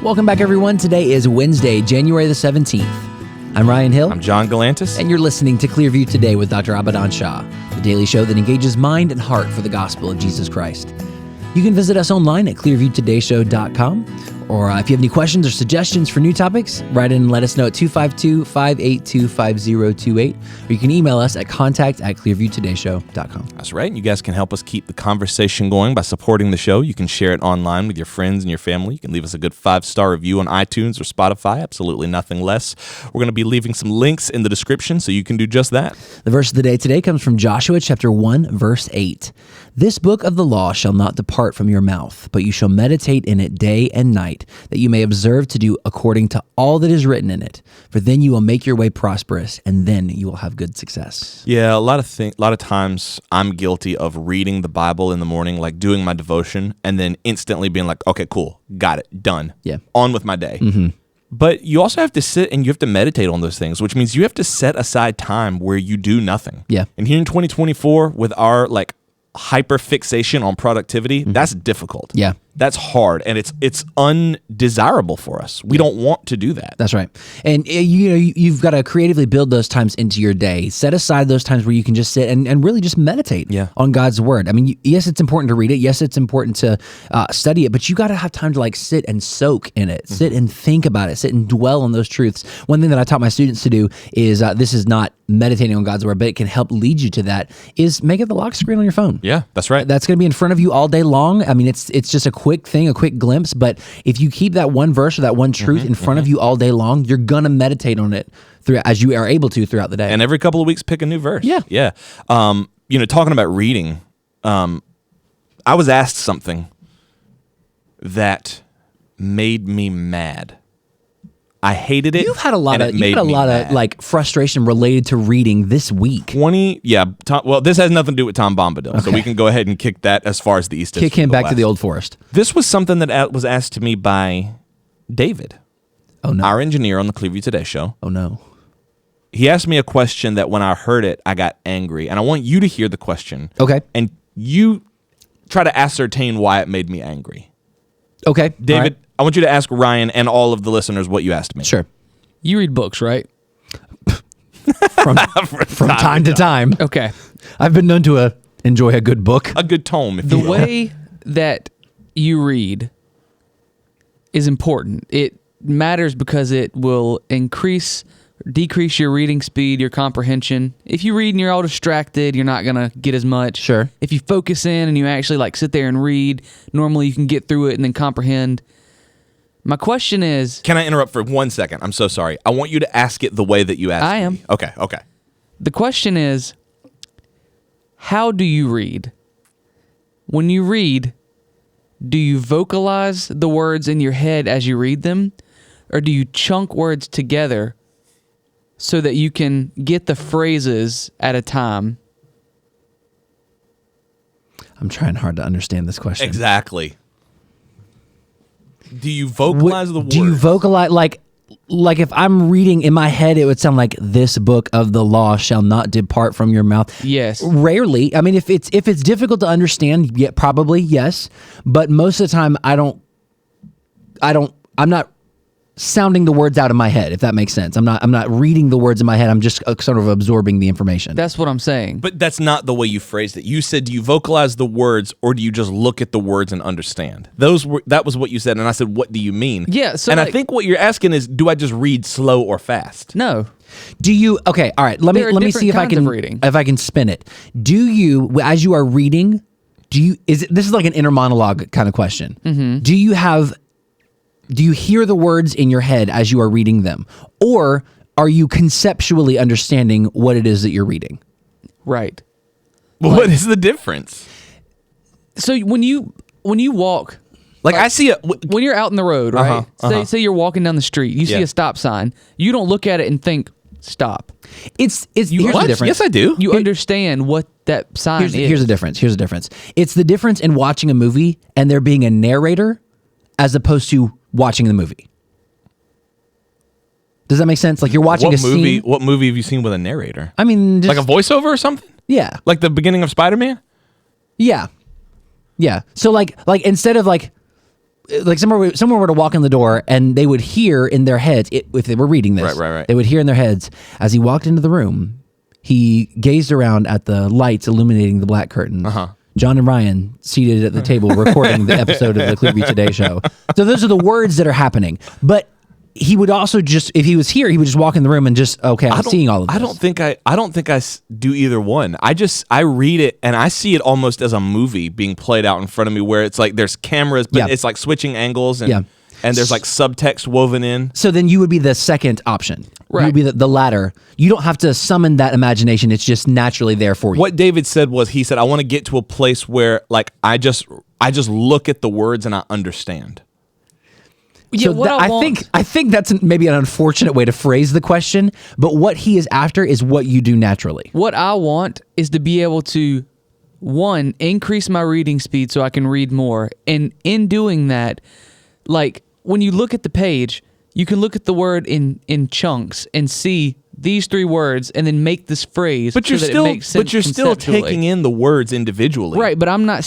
Welcome back, everyone. Today is Wednesday, January the 17th. I'm Ryan Hill. I'm John Galantis. And you're listening to Clearview Today with Dr. Shah, the daily show that engages mind and heart for the gospel of Jesus Christ. You can visit us online at clearviewtodayshow.com. Or if you have any questions or suggestions for new topics, write in and let us know at 252-582-5028. Or you can email us at contact@clearviewtodayshow.com. That's right. You guys can help us keep the conversation going by supporting the show. You can share it online with your friends and your family. You can leave us a good 5-star review on iTunes or Spotify. Absolutely nothing less. We're going to be leaving some links in the description so you can do just that. The verse of the day today comes from Joshua chapter 1, verse 8. This book of the law shall not depart from your mouth, but you shall meditate in it day and night, that you may observe to do according to all that is written in it. For then you will make your way prosperous, and then you will have good success. Yeah, a lot of times I'm guilty of reading the Bible in the morning, like doing my devotion, and then instantly being like, okay, cool, got it, done. Yeah. On with my day. Mm-hmm. But you also have to sit and you have to meditate on those things, which means you have to set aside time where you do nothing. Yeah. And here in 2024, with our hyper fixation on productivity, that's difficult. Yeah. That's hard, and it's undesirable for us. We don't want to do that. That's right. And you've got to creatively build those times into your day. Set aside those times where you can just sit and really just meditate on God's word. I mean, yes, it's important to read it. Yes, it's important to study it, but you got to have time to sit and soak in it, sit and think about it, sit and dwell on those truths. One thing that I taught my students to do is, this is not meditating on God's word, but it can help lead you to that, is make it the lock screen on your phone. Yeah, that's right. That's going to be in front of you all day long. I mean, it's just a quick thing, a quick glimpse, but if you keep that one verse or that one truth in front of you all day long, you're going to meditate on it as you are able to throughout the day. And every couple of weeks, pick a new verse. Yeah. Yeah. Talking about reading, I was asked something that made me mad. I hated it. You've had a lot of frustration related to reading this week. This has nothing to do with Tom Bombadil, so we can go ahead and kick that as far as the East is. Kick him back to the old forest. This was something that was asked to me by David, our engineer on the Clearview Today show. Oh no. He asked me a question that when I heard it, I got angry, and I want you to hear the question. Okay. And you try to ascertain why it made me angry. Okay. David, I want you to ask Ryan and all of the listeners what you asked me. Sure. You read books, right? From time to time. Okay. I've been known to enjoy a good book. A good tome, if The you will. way that you read is important. It matters because it will decrease your reading speed, your comprehension. If you read and you're all distracted, you're not going to get as much. Sure. If you focus in and you actually sit there and read, normally you can get through it and then comprehend. My question is... Can I interrupt for 1 second? I'm so sorry. I want you to ask it the way that you asked I am. me. Okay. The question is, how do you read? When you read, do you vocalize the words in your head as you read them? Or do you chunk words together so that you can get the phrases at a time? I'm trying hard to understand this question. Exactly. Do you vocalize the words? Do you vocalize, like if I'm reading in my head, it would sound like, this book of the law shall not depart from your mouth. Yes. Rarely. I mean, if it's difficult to understand, yeah, probably yes. But most of the time, I'm not sounding the words out of my head, if that makes sense. I'm not reading the words in my head. I'm just sort of absorbing the information. That's what I'm saying. But that's not the way you phrased it. You said, do you vocalize the words or do you just look at the words and understand? That was what you said, and I said, what do you mean? Yeah. So I think what you're asking is, do I just read slow or fast? No. Do you? Okay. All right. Let me see if I can spin it. Do you, as you are reading, this is like an inner monologue kind of question. Mm-hmm. Do you hear the words in your head as you are reading them? Or are you conceptually understanding what it is that you're reading? Right. What is the difference? So when you walk, I see it when you're out in the road, right? Say you're walking down the street, you see a stop sign. You don't look at it and think, stop. Here's the difference. Yes, I do. You understand what that sign is. Here's the difference. It's the difference in watching a movie and there being a narrator as opposed to watching the movie. Does that make sense? Like you're watching a scene. What movie have you seen with a narrator? I mean, like a voiceover or something? Yeah. Like the beginning of Spider-Man? Yeah. Yeah. So like instead of like someone were to walk in the door and they would hear in their heads, if they were reading this, right. They would hear in their heads, as he walked into the room, he gazed around at the lights illuminating the black curtains. John and Ryan seated at the table recording the episode of the Clearview Today show. So those are the words that are happening. But he would also just, if he was here, he would just walk in the room and just, okay, I'm seeing all of this. I don't think I do either one. I read it and I see it almost as a movie being played out in front of me, where it's like there's cameras, but it's like switching angles and there's like subtext woven in. So then you would be the second option. Right. You would be the latter. You don't have to summon that imagination. It's just naturally there for you. What David said was, he said, I want to get to a place where like I just look at the words and I understand. Yeah, So I think that's maybe an unfortunate way to phrase the question, but what he is after is what you do naturally. What I want is to be able to, one, increase my reading speed so I can read more. And in doing that, like when you look at the page, you can look at the word in chunks and see these 3 words and then make this phrase. But you're so that still it makes sense conceptually. taking in the words individually. Right, but I'm not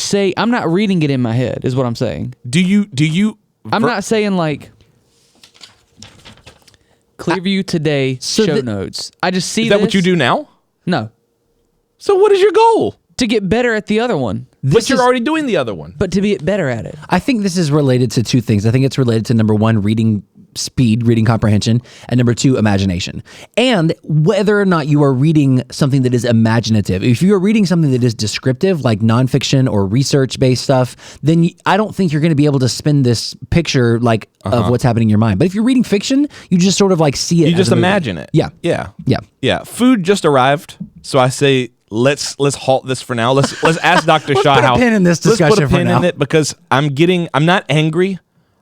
reading it in my head, is what I'm saying. Do you I'm not saying like Clearview Today show notes. I just see Is that what you do now? No. So what is your goal? To get better at the other one. But you're already doing the other one. But to be better at it. I think this is related to 2 things. I think it's related to number 1, reading speed, reading comprehension, and number 2, imagination. And whether or not you are reading something that is imaginative. If you are reading something that is descriptive, like nonfiction or research-based stuff, then I don't think you're going to be able to spin this picture like of what's happening in your mind. But if you're reading fiction, you just sort of like see it. You just imagine it. Yeah. Yeah. Food just arrived, so I say let's halt this for now. Let's ask Dr. Shah put a pin in this discussion Let's put a pin for now. in it, because I'm not angry.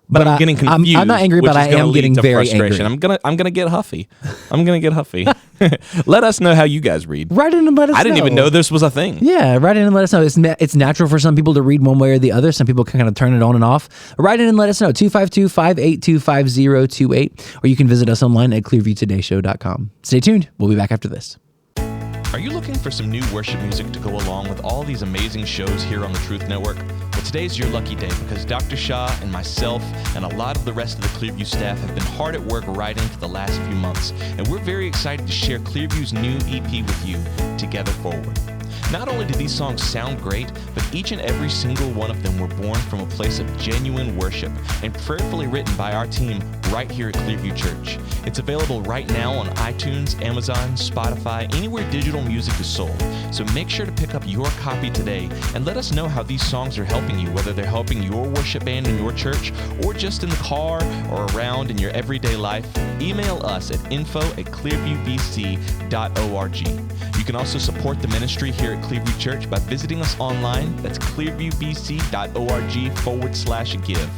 But I'm getting confused. I'm not angry, but I am getting very angry. I'm gonna get huffy. Let us know how you guys read. Write in and let us know. I didn't even know this was a thing. Yeah, write in and let us know. It's natural for some people to read one way or the other. Some people can kind of turn it on and off. Write in and let us know. 252-582-5028. Or you can visit us online at clearviewtodayshow.com. Stay tuned. We'll be back after this. Are you looking for some new worship music to go along with all these amazing shows here on the Truth Network? Well, today's your lucky day, because Dr. Shah and myself and a lot of the rest of the Clearview staff have been hard at work writing for the last few months, and we're very excited to share Clearview's new EP with you, Together Forward. Not only do these songs sound great, but each and every single one of them were born from a place of genuine worship and prayerfully written by our team right here at Clearview Church. It's available right now on iTunes, Amazon, Spotify, anywhere digital music is sold. So make sure to pick up your copy today and let us know how these songs are helping you, whether they're helping your worship band in your church or just in the car or around in your everyday life. Email us at info@clearviewbc.org. You can also support the ministry here at Clearview Church by visiting us online. That's clearviewbc.org/give.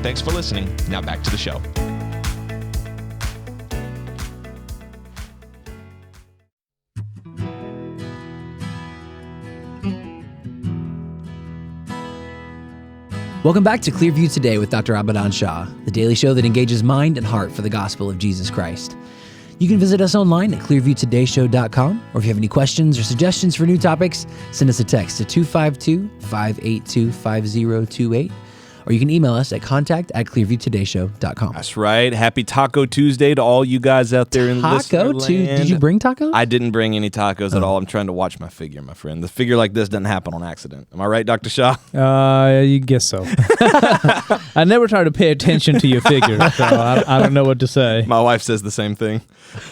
Thanks for listening. Now back to the show. Welcome back to Clearview Today with Dr. Abadan Shah, the daily show that engages mind and heart for the gospel of Jesus Christ. You can visit us online at clearviewtodayshow.com, or if you have any questions or suggestions for new topics, send us a text to 252-582-5028, or you can email us at contact@clearviewtodayshow.com. That's right. Happy Taco Tuesday to all you guys out there in Taco Tuesday. Did you bring tacos? I didn't bring any tacos at all. I'm trying to watch my figure, my friend. The figure like this doesn't happen on accident. Am I right, Dr. Shah? You guess so. I never try to pay attention to your figure, so I don't know what to say. My wife says the same thing.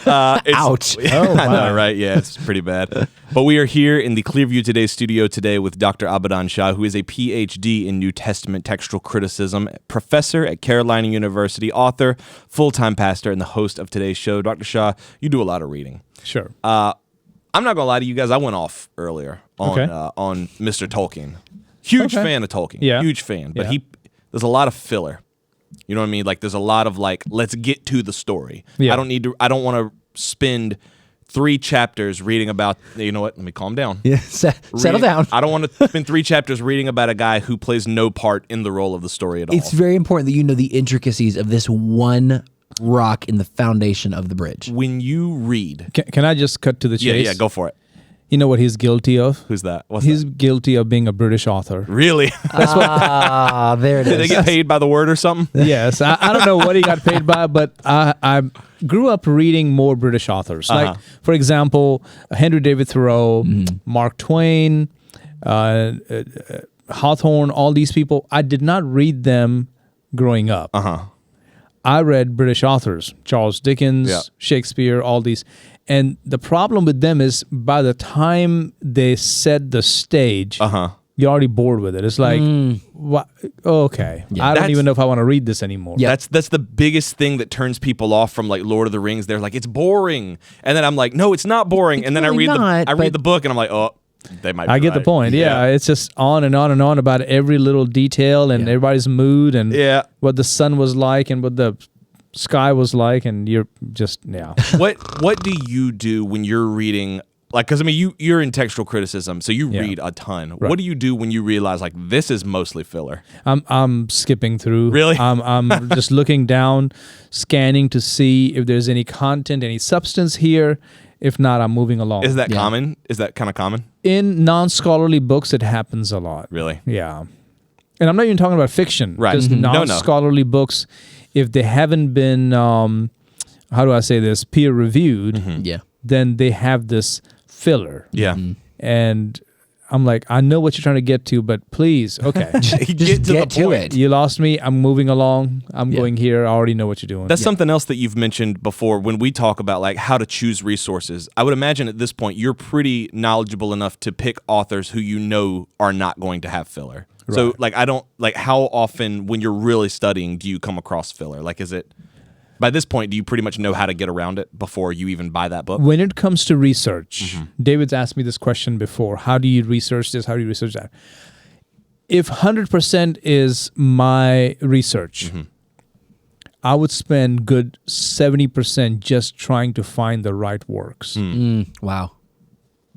Ouch. Oh, I know, right? Yeah, it's pretty bad. But we are here in the Clearview Today studio today with Dr. Abadan Shah, who is a PhD in New Testament textual criticism, professor at Carolina University, author, full-time pastor, and the host of today's show. Dr. Shah, you do a lot of reading. Sure. I'm not going to lie to you guys. I went off earlier on Mr. Tolkien. Huge fan of Tolkien. Yeah. Huge fan. But Yeah. there's a lot of filler. You know what I mean? Like, there's a lot of, like, let's get to the story. Yeah. I don't want to spend 3 chapters reading about, you know what? Let me calm down. Yeah, settle down. I don't want to spend 3 chapters reading about a guy who plays no part in the role of the story at all. It's very important that you know the intricacies of this one rock in the foundation of the bridge. When you read. Can I just cut to the chase? Yeah, go for it. You know what he's guilty of? Who's that? What's He's that? guilty of being a British author. Really? There it Did they is. get paid by the word or something? Yes, I don't know what he got paid by, but I grew up reading more British authors. Like, for example, Henry David Thoreau, Mark Twain, Hawthorne, all these people. I did not read them growing up. I read British authors, Charles Dickens, Shakespeare, all these. And the problem with them is by the time they set the stage, you're already bored with it. It's like, what? Okay, I don't even know if I want to read this anymore. Yeah, that's the biggest thing that turns people off from like Lord of the Rings. They're like, it's boring, and then I'm like, no, it's not boring. And then really I read the book, and I'm like, oh, they might. I be get right. the point. Yeah, it's just on and on and on about every little detail and everybody's mood and what the sun was like and what the sky was like, and you're just What do you do when you're reading? Like, because I mean, you're in textual criticism, so you read a ton. Right. What do you do when you realize like this is mostly filler? I'm skipping through. Really? I'm just looking down, scanning to see if there's any content, any substance here. If not, I'm moving along. Is that common? Is that kind of common? In non-scholarly books, it happens a lot. Really? Yeah. And I'm not even talking about fiction. Right. Just non-scholarly books, if they haven't been, how do I say this, peer-reviewed, then they have this filler. Yeah. And I'm like, I know what you're trying to get to, but please, okay. Just get to it. You lost me. I'm moving along. I'm going here. I already know what you're doing. That's something else that you've mentioned before when we talk about like how to choose resources. I would imagine at this point you're pretty knowledgeable enough to pick authors who you know are not going to have filler. Right. So like how often when you're really studying do you come across filler? Like is it by this point, do you pretty much know how to get around it before you even buy that book? When it comes to research, David's asked me this question before. How do you research this? How do you research that? If 100% is my research, I would spend good 70% just trying to find the right works. Wow.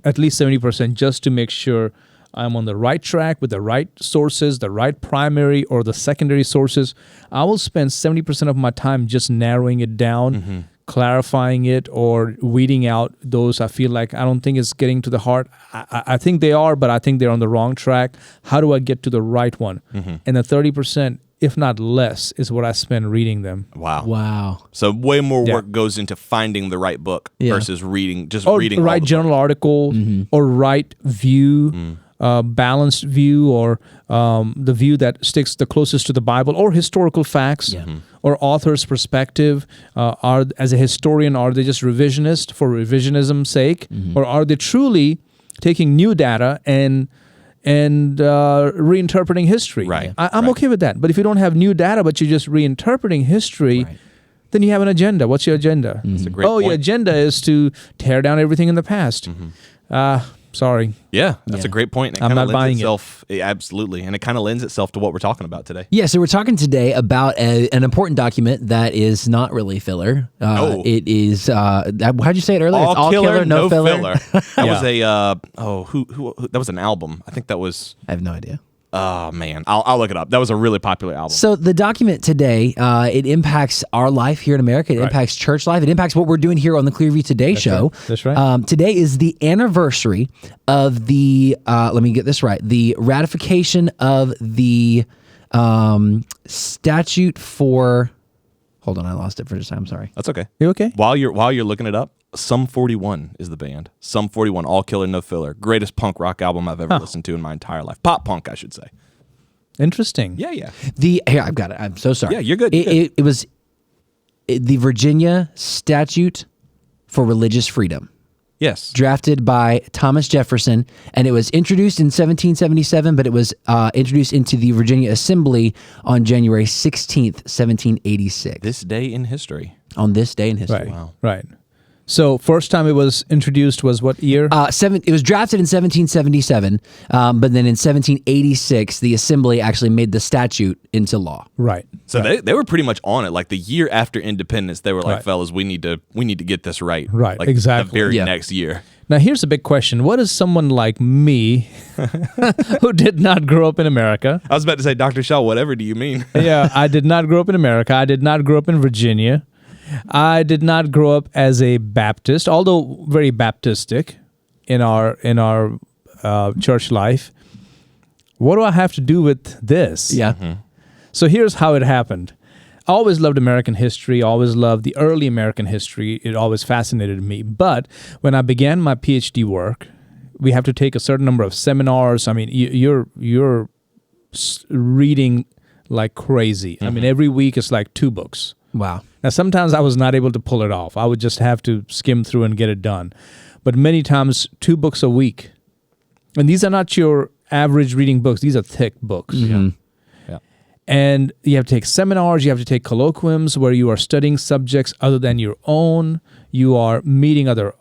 At least 70% just to make sure I'm on the right track with the right sources, the right primary or the secondary sources. I will spend 70% of my time just narrowing it down, clarifying it, or weeding out those I feel like I don't think it's getting to the heart. I think they are, but I think they're on the wrong track. How do I get to the right one? And the 30%, if not less, is what I spend reading them. Wow. So way more work goes into finding the right book versus reading Or right journal article or right view. Balanced view or the view that sticks the closest to the Bible or historical facts or author's perspective. As a historian, are they just revisionist for revisionism's sake or are they truly taking new data and reinterpreting history? Right. I'm okay with that. But if you don't have new data but you're just reinterpreting history, then you have an agenda. What's your agenda? That's a great point. Your agenda is to tear down everything in the past. Sorry. Yeah, that's a great point. I'm not buying it. Absolutely. And it kind of lends itself to what we're talking about today. Yeah, so we're talking today about an important document that is not really filler. It is, how'd you say it earlier? All killer, no filler. That was that was an album. I think that was... I have no idea. Oh, man. I'll look it up. That was a really popular album. So the document today, it impacts our life here in America. It impacts church life. It impacts what we're doing here on the Clearview Today show. That's right. Today is the anniversary of the, let me get this right, the ratification of the statute for, hold on, I lost it for just a time. I'm sorry. That's okay. You okay? While you're looking it up, Sum 41 is the band. Sum 41, All Killer, No Filler. Greatest punk rock album I've ever listened to in my entire life. Pop punk, I should say. Interesting. Yeah. Here, I've got it. I'm so sorry. Yeah, you're good. It was the Virginia Statute for Religious Freedom. Yes. Drafted by Thomas Jefferson, and it was introduced in 1777, but it was introduced into the Virginia Assembly on January 16th, 1786. This day in history. On this day in history. Right. Wow. Right. So first time it was introduced was what year? It was drafted in 1777, but then in 1786, the Assembly actually made the statute into law. Right. So they were pretty much on it. Like the year after independence, they were like, fellas, we need to get this right. Right, Like exactly. the very next year. Now here's a big question. What is someone like me who did not grow up in America? I was about to say, Dr. Shah, whatever do you mean? Yeah, I did not grow up in America. I did not grow up in Virginia. I did not grow up as a Baptist, although very Baptistic. in our church life. What do I have to do with this? Yeah. So here's how it happened. I always loved American history, always loved the early American history. It always fascinated me. But when I began my PhD work, we have to take a certain number of seminars. I mean, you're reading like crazy. I mean, every week it's like 2 books. Wow. Now, sometimes I was not able to pull it off. I would just have to skim through and get it done. But many times, 2 books a week. And these are not your average reading books. These are thick books. Mm-hmm. And you have to take seminars, you have to take colloquiums where you are studying subjects other than your own. You are meeting other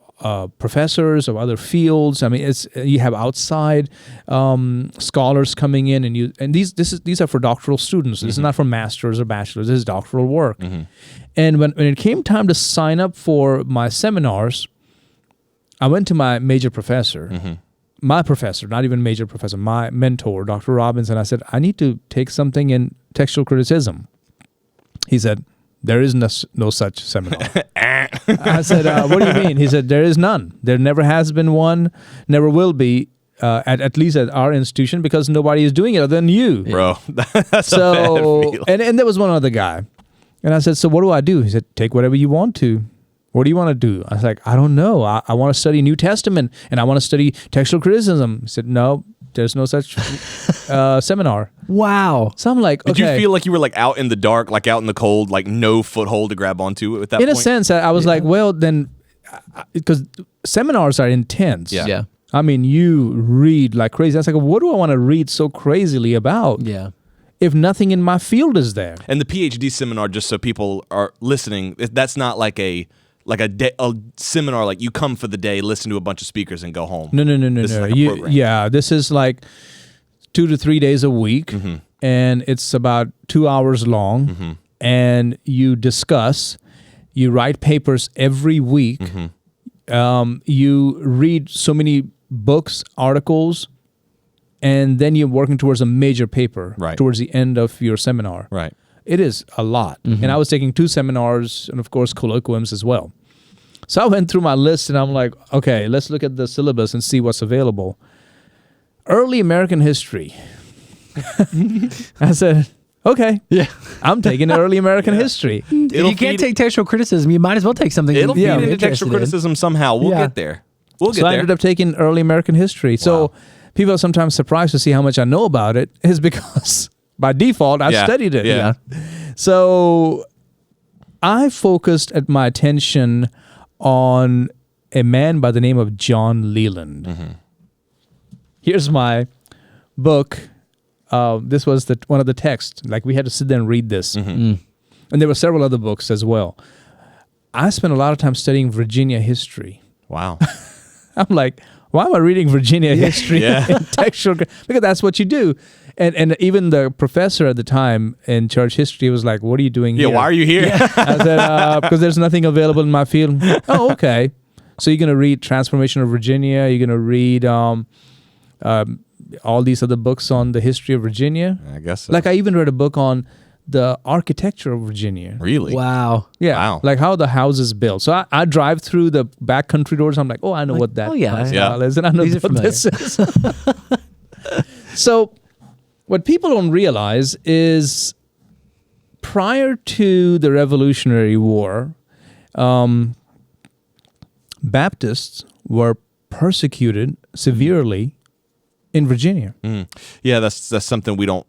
professors of other fields. I mean, you have outside scholars coming in, and these are for doctoral students. This is not for masters or bachelors. This is doctoral work. And when it came time to sign up for my seminars, I went to my major professor. My professor, not even major professor, my mentor, Dr. Robbins, and I said, I need to take something in textual criticism. He said, there is no such seminar. I said, what do you mean? He said, there is none. There never has been one, never will be, at least at our institution, because nobody is doing it other than you. Bro, that's a bad feeling. And there was one other guy. And I said, so what do I do? He said, take whatever you want to. What do you want to do? I was like, I don't know. I want to study New Testament and I want to study textual criticism. He said, no, there's no such seminar. Wow. So I'm like, okay. Did you feel like you were like out in the dark, like out in the cold, like no foothold to grab onto at that point? In a sense, I was like, well, then, because seminars are intense. Yeah. I mean, you read like crazy. I was like, what do I want to read so crazily about? Yeah. If nothing in my field is there. And the PhD seminar, just so people are listening, that's not like a seminar, like you come for the day, listen to a bunch of speakers, and go home. No. This is like a program. Yeah, this is like 2 to 3 days a week, and it's about 2 hours long, and you discuss, you write papers every week, you read so many books, articles, and then you're working towards a major paper towards the end of your seminar. Right. It is a lot. And I was taking 2 seminars and, of course, colloquiums as well. So I went through my list and I'm like, okay, let's look at the syllabus and see what's available. Early American history. I said, okay, I'm taking early American history. You can't take textual criticism. You might as well take something. It'll feed into interested textual in. criticism somehow. We'll get there. So I ended up taking early American history. So people are sometimes surprised to see how much I know about it, is because by default, I studied it. Yeah. So I focused my attention on a man by the name of John Leland. Here's my book. This was one of the texts. Like, we had to sit there and read this. And there were several other books as well. I spent a lot of time studying Virginia history. Wow. I'm like, why am I reading Virginia history in textual? Because that's what you do. And even the professor at the time in church history was like, what are you doing here? Yeah, why are you here? I said, because there's nothing available in my field. Oh, okay. So you're going to read Transformation of Virginia. You're going to read all these other books on the history of Virginia. I guess so. Like, I even read a book on the architecture of Virginia. Really? Wow. Yeah. Wow. Like how the house is built. So I drive through the back country doors. I'm like, oh, I know what that style is. And I know what this is. So what people don't realize is, prior to the Revolutionary War, Baptists were persecuted severely in Virginia. Yeah, that's something we don't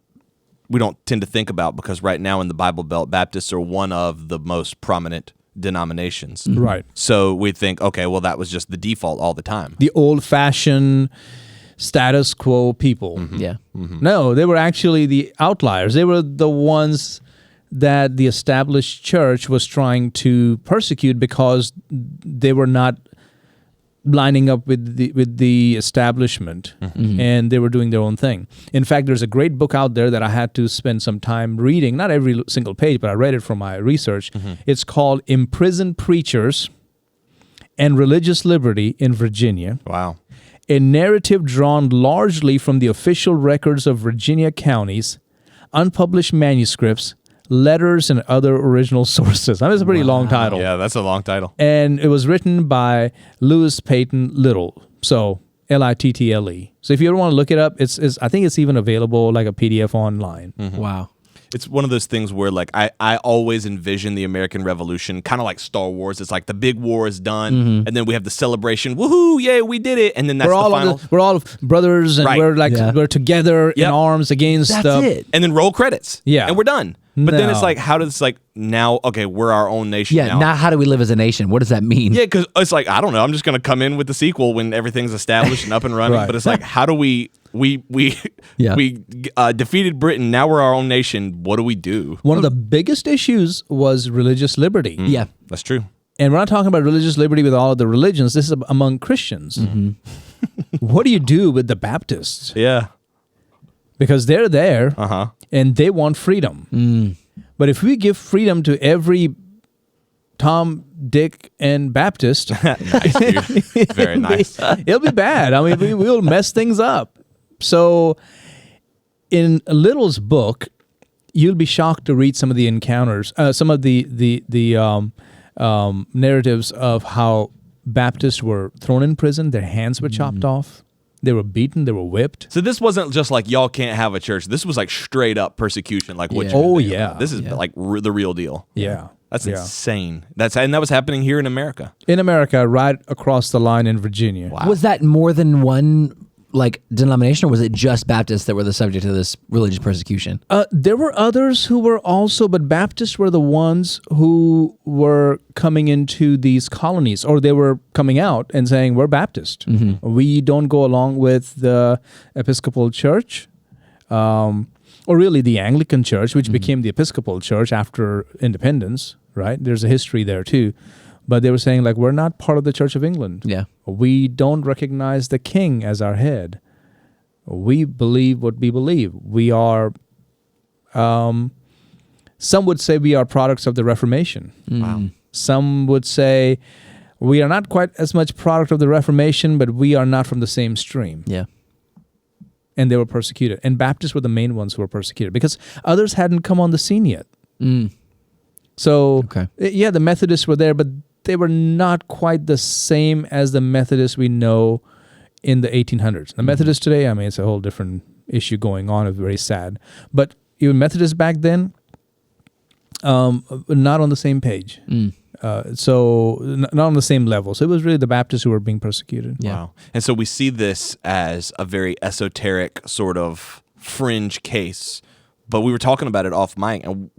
tend to think about, because right now in the Bible Belt, Baptists are one of the most prominent denominations. Right. So we think, okay, well, that was just the default all the time. The old-fashioned status quo people. Yeah. No, they were actually the outliers. They were the ones that the established church was trying to persecute because they were not lining up with the establishment, and they were doing their own thing. In fact, there's a great book out there that I had to spend some time reading, not every single page, but I read it from my research. It's called Imprisoned Preachers and Religious Liberty in Virginia. Wow. A narrative drawn largely from the official records of Virginia counties, unpublished manuscripts, Letters and Other Original Sources. I mean, it's a pretty long title. Yeah, that's a long title. And it was written by Louis Peyton Little. So Little. So if you ever want to look it up, it's I think it's even available like a PDF online. Mm-hmm. Wow. It's one of those things where like I always envision the American Revolution kind of like Star Wars. It's like the big war is done, and then we have the celebration. Woohoo! Yay, we did it! And then that's the final. We're all brothers, and we're together in arms against. That's it. And then roll credits. Yeah, and we're done. But then it's like, how does like now? Okay, we're our own nation. Yeah. Now, how do we live as a nation? What does that mean? Yeah, because it's like I don't know. I'm just gonna come in with the sequel when everything's established and up and running. Right. But it's like, how do we defeated Britain? Now we're our own nation. What do we do? One of the biggest issues was religious liberty. Yeah, that's true. And we're not talking about religious liberty with all of the religions. This is among Christians. What do you do with the Baptists? Yeah, because they're there and they want freedom. But if we give freedom to every Tom, Dick, and Baptist, nice, dude. Very nice. It'll be bad. I mean, we'll mess things up. So in Little's book, you'll be shocked to read some of the encounters, some of the narratives of how Baptists were thrown in prison, their hands were chopped off, they were beaten, they were whipped. So this wasn't just like y'all can't have a church. This was like straight up persecution. Like what? This is like the real deal. Yeah. That's insane. And that was happening here in America. In America, right across the line in Virginia. Wow. Was that more than one like denomination, or was it just Baptists that were the subject of this religious persecution? There were others who were also, but Baptists were the ones who were coming into these colonies, or they were coming out and saying, we're Baptist. We don't go along with the Episcopal Church, or really the Anglican Church, which became the Episcopal Church after independence, right? There's a history there too. But they were saying, like, we're not part of the Church of England. Yeah. We don't recognize the king as our head. We believe what we believe. We are, some would say we are products of the Reformation. Wow. Some would say we are not quite as much product of the Reformation, but we are not from the same stream. Yeah. And they were persecuted. And Baptists were the main ones who were persecuted because others hadn't come on the scene yet. So, the Methodists were there, but they were not quite the same as the Methodists we know in the 1800s. The Methodists today, I mean, it's a whole different issue going on. It's very sad. But even Methodists back then, not on the same page. So not on the same level. So it was really the Baptists who were being persecuted. Yeah. Wow. And so we see this as a very esoteric sort of fringe case. But we were talking about it off mic, and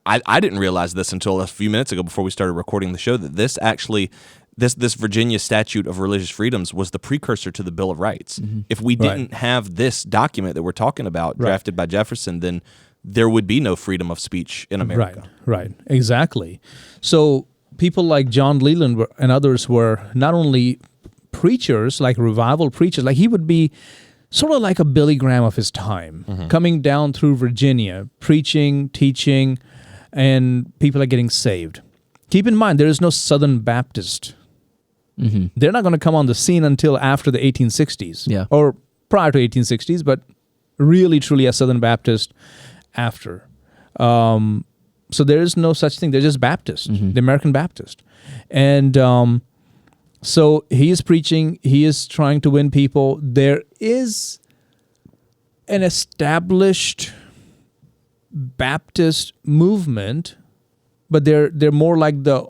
I didn't realize this until a few minutes ago before we started recording the show, that this actually, this Virginia Statute of Religious Freedoms was the precursor to the Bill of Rights. If we didn't have this document that we're talking about, drafted by Jefferson, then there would be no freedom of speech in America. Right, exactly. So people like John Leland and others were not only preachers, like revival preachers, like he would be sort of like a Billy Graham of his time, coming down through Virginia, preaching, teaching, and people are getting saved. Keep in mind, there is no Southern Baptist. They're not going to come on the scene until after the 1860s, or prior to 1860s, but really, truly a Southern Baptist after. So there is no such thing. They're just Baptist, the American Baptist. And so he is preaching, he is trying to win people. There is an established Baptist movement, but they're more like the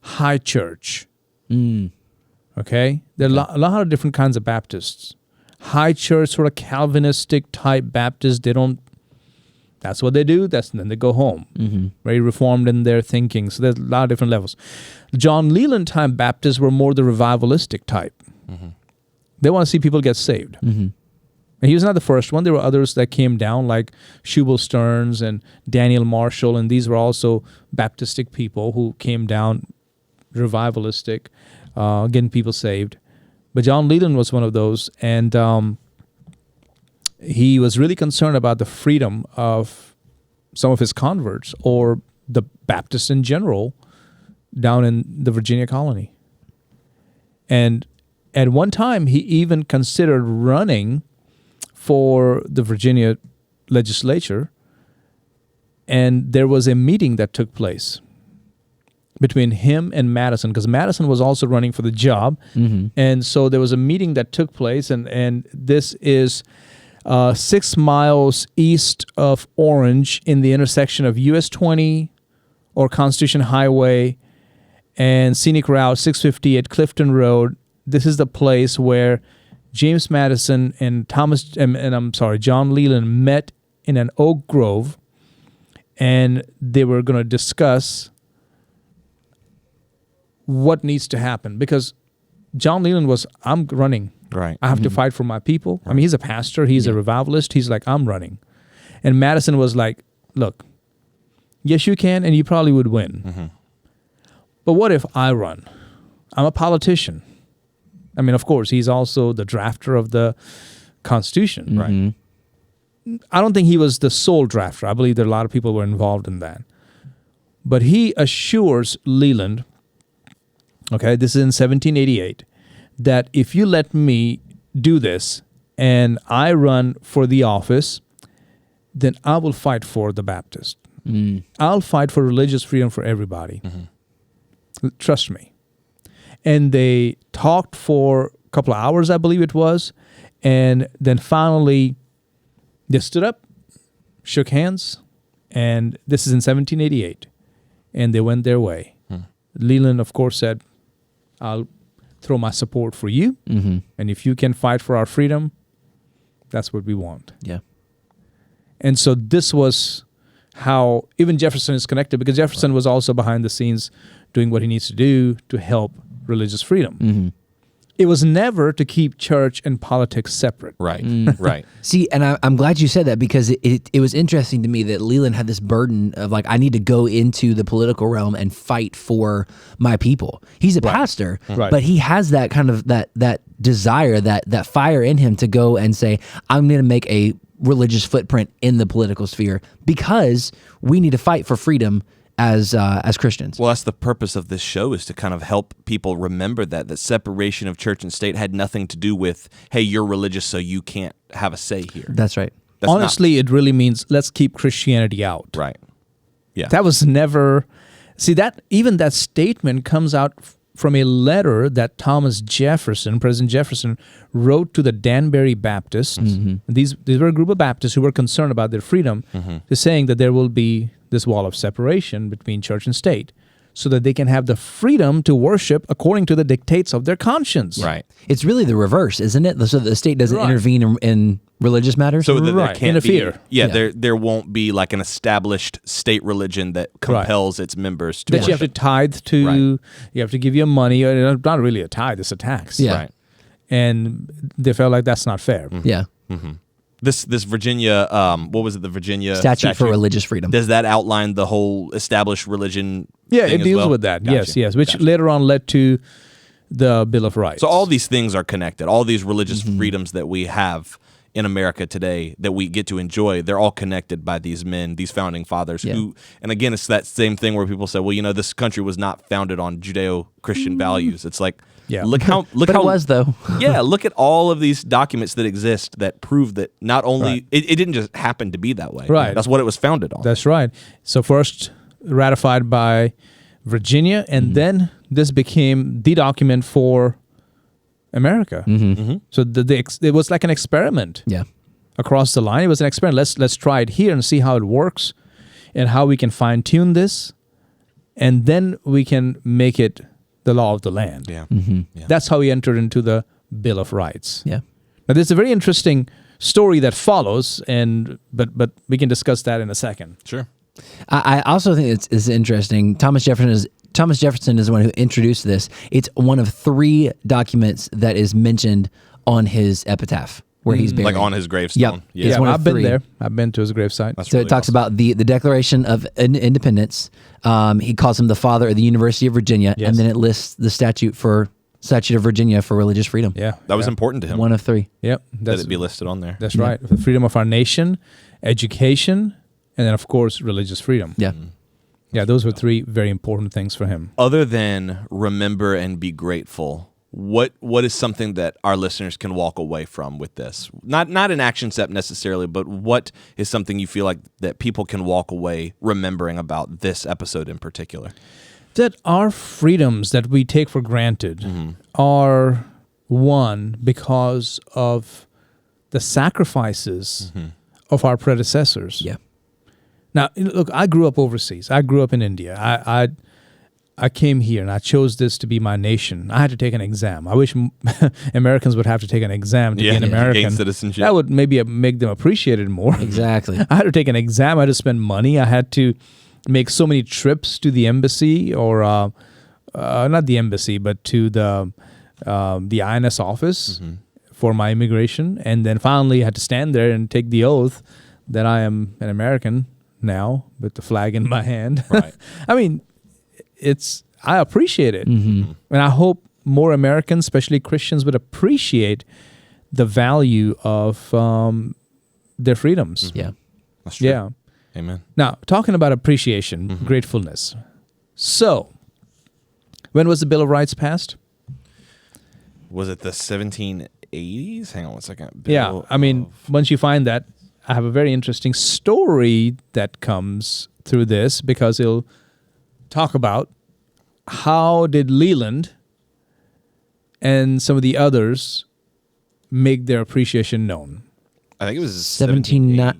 high church. Okay? There are a lot of different kinds of Baptists. High church, sort of Calvinistic type Baptists, that's what they do. Then they go home. Very reformed in their thinking. So there's a lot of different levels. John Leland type Baptists were more the revivalistic type. They want to see people get saved. And he was not the first one. There were others that came down, like Shubal Stearns and Daniel Marshall, and these were also Baptistic people who came down revivalistic, getting people saved. But John Leland was one of those, and he was really concerned about the freedom of some of his converts, or the Baptists in general, down in the Virginia colony. And at one time, he even considered running for the Virginia legislature And there was a meeting that took place between him and Madison, because Madison was also running for the job. And so there was a meeting that took place, and this is 6 miles east of Orange in the intersection of US 20 or Constitution Highway and Scenic Route 650 at Clifton Road. This is the place where James Madison and John Leland met in an oak grove, and they were going to discuss what needs to happen, because John Leland was, I'm running. Right. I have to fight for my people. I mean, he's a pastor. He's a revivalist. He's like, I'm running. And Madison was like, look, yes, you can, and you probably would win. But what if I run? I'm a politician. I mean, of course, he's also the drafter of the Constitution. Right. I don't think he was the sole drafter. I believe that a lot of people were involved in that. But he assures Leland, okay, this is in 1788, that if you let me do this and I run for the office, then I will fight for the Baptist. I'll fight for religious freedom for everybody. Trust me. And they talked for a couple of hours, I believe it was, and then finally they stood up, shook hands, and this is in 1788, and they went their way. Leland, of course, said, I'll throw my support for you, and if you can fight for our freedom, that's what we want. Yeah. And so this was how even Jefferson is connected, because Jefferson was also behind the scenes doing what he needs to do to help religious freedom. It was never to keep church and politics separate. Right. Right. See, and I'm glad you said that, because it was interesting to me that Leland had this burden of like, I need to go into the political realm and fight for my people. He's a pastor, but he has that kind of that desire, that fire in him to go and say, I'm going to make a religious footprint in the political sphere, because we need to fight for freedom as Christians. Well, that's the purpose of this show, is to kind of help people remember that separation of church and state had nothing to do with, hey, you're religious, so you can't have a say here. That's right. That's Honestly, it really means let's keep Christianity out. Right. Yeah. That was never... See, even that statement comes out from a letter that Thomas Jefferson, President Jefferson, wrote to the Danbury Baptists. These were a group of Baptists who were concerned about their freedom. They're saying that there will be this wall of separation between church and state, so that they can have the freedom to worship according to the dictates of their conscience. Right. It's really the reverse, isn't it? So the state doesn't intervene in religious matters. So that there can't interfere. There won't be like an established state religion that compels its members to that worship. you have to tithe to. You have to give your money. Not really a tithe; it's a tax. Yeah. Right. And they felt like that's not fair. Yeah. This Virginia, what was it? The Virginia Statute for religious freedom. Does that outline the whole established religion? Yeah, thing it deals with that. Yes, which later on led to the Bill of Rights. So all these things are connected. All these religious freedoms that we have in America today that we get to enjoy, they're all connected by these men, these founding fathers who, and again, it's that same thing where people say, well, this country was not founded on Judeo-Christian values. It's like, look how it was, though. Look at all of these documents that exist that prove that not only it didn't just happen to be that way. Right. That's what it was founded on. That's right. So first ratified by Virginia, and then this became the document for America. So it was like an experiment. Yeah. Across the line, it was an experiment. Let's try it here and see how it works, and how we can fine tune this, and then we can make it the law of the land. Yeah. That's how we entered into the Bill of Rights. Yeah. Now, there's a very interesting story that follows, but we can discuss that in a second. Sure. I also think it's interesting. Thomas Jefferson is the one who introduced this. It's one of 3 documents that is mentioned on his epitaph, where he's buried. Like on his gravestone. Yep. It's one of I've been 3. there. I've been to his gravesite. That's So really it talks awesome. about the Declaration of Independence. He calls him the father of the University of Virginia, Yes. and then it lists the statute of Virginia for religious freedom. Yeah. That was important to him. One of 3. Yep. That it be listed on there. That's right. The freedom of our nation, education, and then, of course, religious freedom. Yeah. Yeah, those were 3 very important things for him. Other than remember and be grateful, what is something that our listeners can walk away from with this? Not an action step necessarily, but what is something you feel like that people can walk away remembering about this episode in particular? That our freedoms that we take for granted are won because of the sacrifices of our predecessors. Yeah. Now, look, I grew up overseas. I grew up in India. I came here and I chose this to be my nation. I had to take an exam. I wish Americans would have to take an exam to be an American. Gain citizenship. That would maybe make them appreciate it more. Exactly. I had to take an exam. I had to spend money. I had to make so many trips to the embassy, or not the embassy, but to the INS office for my immigration. And then finally I had to stand there and take the oath that I am an American now with the flag in my hand. Right. I mean, I appreciate it. And I hope more Americans, especially Christians, would appreciate the value of their freedoms. Yeah. That's true. Yeah. Amen. Now, talking about appreciation, gratefulness. So, when was the Bill of Rights passed? Was it the 1780s? Hang on one second. Yeah. I mean, once you find that, I have a very interesting story that comes through this, because it'll talk about how did Leland and some of the others make their appreciation known. I think it was 17. Go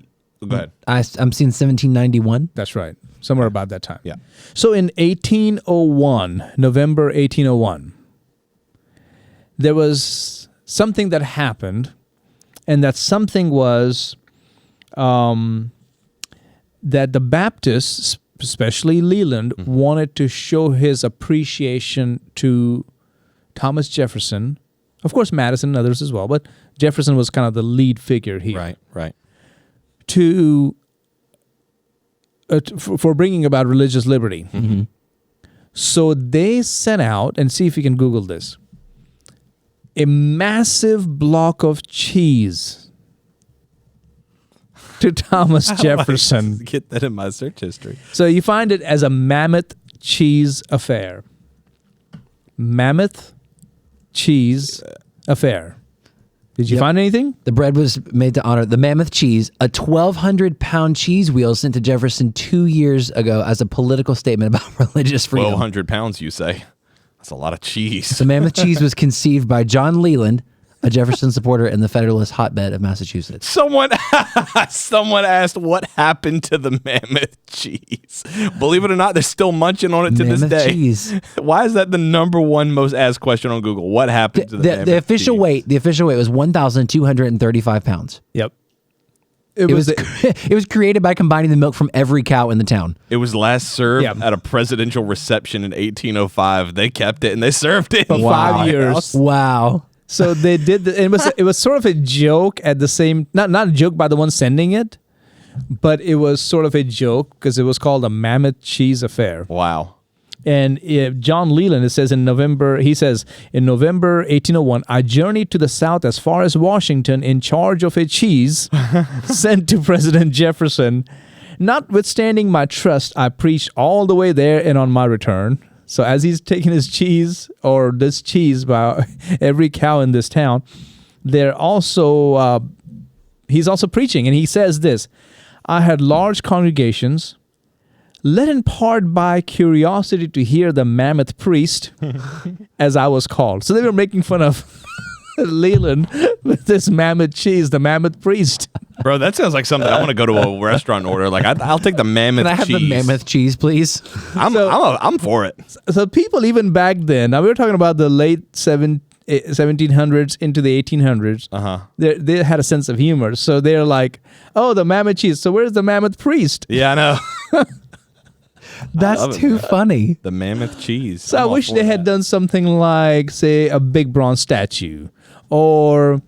ahead. I'm seeing 1791. That's right. Somewhere about that time. Yeah. So in 1801, November 1801, there was something that happened, and that something was that the Baptists, especially Leland, wanted to show his appreciation to Thomas Jefferson. Of course, Madison and others as well, but Jefferson was kind of the lead figure here. Right. For bringing about religious liberty. So they sent out, and see if you can Google this, a massive block of cheese to Thomas Jefferson. Get that in my search history. So you find it as a Mammoth Cheese Affair. Mammoth Cheese Affair. Did you find anything? The bread was made to honor the mammoth cheese, a 1,200-pound cheese wheel sent to Jefferson 2 years ago as a political statement about religious freedom. 1,200 pounds, you say? That's a lot of cheese. The mammoth cheese was conceived by John Leland, a Jefferson supporter in the Federalist hotbed of Massachusetts. Someone asked what happened to the mammoth cheese. Believe it or not, they're still munching on it to this Mammoth day. cheese. Why is that the number one most asked question on Google? What happened to the mammoth The official cheese? weight? The official weight was 1,235 pounds. Yep. It was created by combining the milk from every cow in the town. It was last served Yeah. at a presidential reception in 1805. They kept it and they served it. For 5 years. Wow. So they did. It was sort of a joke at the same. Not a joke by the one sending it, but it was sort of a joke because it was called a Mammoth Cheese Affair. Wow. And John Leland, it says in November 1801, I journeyed to the South as far as Washington in charge of a cheese sent to President Jefferson. Notwithstanding my trust, I preached all the way there and on my return. So as he's taking his cheese, or this cheese by every cow in this town, he's also preaching. And he says this, I had large congregations, led in part by curiosity to hear the mammoth priest, as I was called. So they were making fun of Leland with this mammoth cheese, the mammoth priest. Bro, that sounds like something I want to go to a restaurant and order. Like, I'll take the mammoth cheese. Can I have the mammoth cheese, please? I'm for it. So people even back then, now we were talking about the late 1700s into the 1800s. They had a sense of humor. So they're like, oh, the mammoth cheese. So where's the mammoth priest? Yeah, I know. That's too funny. The mammoth cheese. So I wish they had done something like, say, a big bronze statue or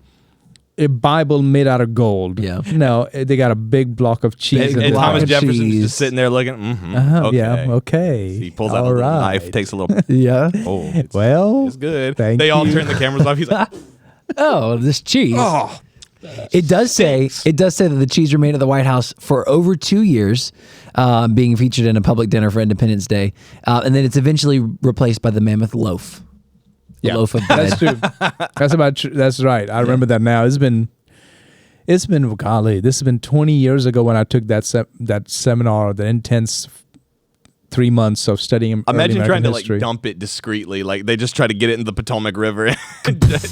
a Bible made out of gold. Yeah. No, they got a big block of cheese. And block Thomas of Jefferson's cheese. just sitting there looking, okay. Yeah, okay. He pulls out a All little right. knife, takes a little, Yeah. oh, it's, Well, it's good. thank They all you. turn the cameras off. He's like, Oh, this cheese. oh. It does say that the cheese remained at the White House for over 2 years, being featured in a public dinner for Independence Day, and then it's eventually replaced by the mammoth loaf. loaf of bread. That's true. That's right. I remember that now. It's been golly. This has been 20 years ago when I took that seminar, the intense 3 months of studying. Imagine trying to history. dump it discreetly. Like they just try to get it in the Potomac River.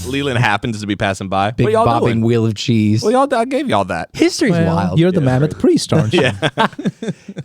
Leland happens to be passing by. Big what y'all bobbing doing? wheel of cheese. Well, I gave y'all that. History's wild. You're the mammoth priest, aren't you?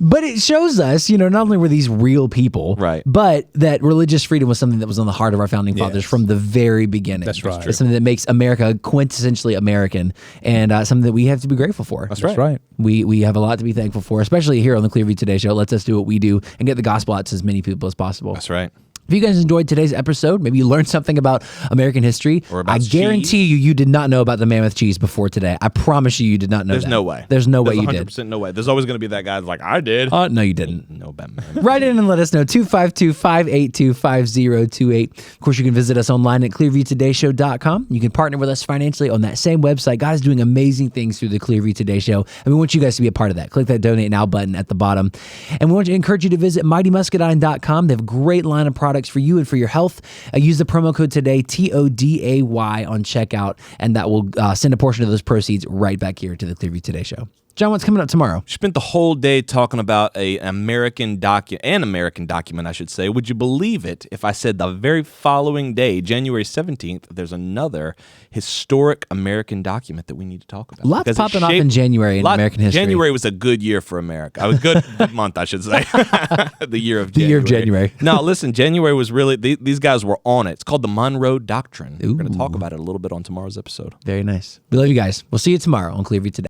But it shows us, not only were these real people, right, but that religious freedom was something that was on the heart of our founding fathers from the very beginning. That's right. It's something that makes America quintessentially American, and something that we have to be grateful for. That's right. We have a lot to be thankful for, especially here on the Clearview Today Show. It lets us do what we do and get the gospel out to as many people as possible. That's right. If you guys enjoyed today's episode, maybe you learned something about American history. Or about I guarantee you did not know about the mammoth cheese before today. I promise you did not know There's that. no way. There's no way you 100% did. no way. There's always going to be that guy that's like, I did. No, you didn't. No, Batman. Write in and let us know, 252-582-5028. Of course, you can visit us online at clearviewtodayshow.com. You can partner with us financially on that same website. God is doing amazing things through the Clearview Today Show, and we want you guys to be a part of that. Click that Donate Now button at the bottom. And we want to encourage you to visit mightymuscadine.com. They have a great line of products for you and for your health. Use the promo code today, TODAY, on checkout, and that will send a portion of those proceeds right back here to the Clearview Today Show. John, what's coming up tomorrow? Spent the whole day talking about an American document, I should say. Would you believe it if I said the very following day, January 17th, there's another historic American document that we need to talk about? Lots popping off in January in American history. January was a good year for America. A good month, I should say. The year of January. No, listen, January was really, these guys were on it. It's called the Monroe Doctrine. We're going to talk about it a little bit on tomorrow's episode. Very nice. We love you guys. We'll see you tomorrow on Clearview Today.